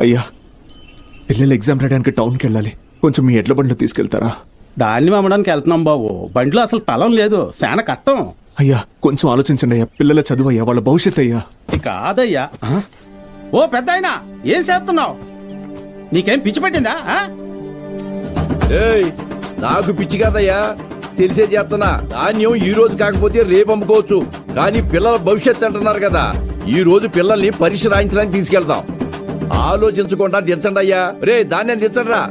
అయ్యా, పిల్లలు ఎగ్జామ్ రాయడానికి టౌన్కి వెళ్ళాలి, కొంచెం మీ ఎడ్ల బండ్లు తీసుకెళ్తారా? దాన్ని అమ్మడానికి వెళ్తున్నాం బాబు. బండిలో అసలు తలం లేదు, శాన కట్టం. అయ్యా కొంచెం ఆలోచించండి అయ్యా, పిల్లల చదువు అయ్యా, వాళ్ళ భవిష్యత్ అయ్యా. కాదయ్యా. ఓ పెద్ద అయినా ఏం చేస్తున్నావు? నీకేం పిచ్చి పట్టిందా? నాకు పిచ్చి కాదయ్యా, తెలిసే చేస్తున్నా. ధాన్యం ఈ రోజు కాకపోతే రేపు అమ్ముకోవచ్చు, కానీ పిల్లల భవిష్యత్తు అంటున్నారు కదా, ఈ రోజు పిల్లల్ని పరీక్ష రాయించడానికి తీసుకెళ్తాం. ఆలోచించకుండా దించండి అయ్యా. రే ధాన్యం దించండి రా.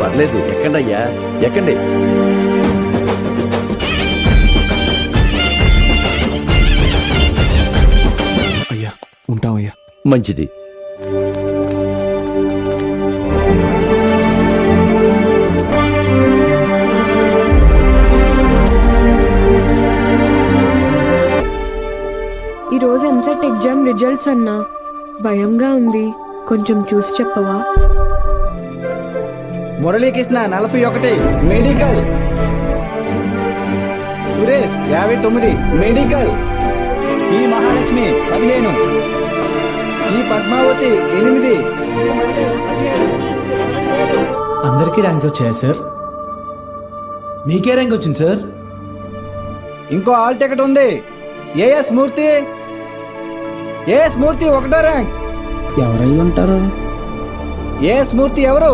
పర్లేదు, ఎక్కండి అయ్యా, ఎక్కండి. అయ్యా ఉంటామయ్యా. మంచిది. ఈరోజు ఎంసెట్ ఎగ్జామ్ రిజల్ట్స్ అన్నా, భయంగా ఉంది, కొంచెం చూసి చెప్పవా? మురళీకృష్ణ 41 మెడికల్, సురేష్ 59 మెడికల్, ఈ మహాలక్ష్మి 15, ఈ పద్మావతి 8. అందరికీ ర్యాంక్స్ వచ్చాయా సార్? మీకే ర్యాంక్ వచ్చింది సార్? ఇంకో ఆల్ టికెట్ ఉంది. ఏఎస్ మూర్తి, ఏఎస్ మూర్తి 1వ ర్యాంక్. ఎవరై ఉంటారు? ఏఎస్ మూర్తి ఎవరు?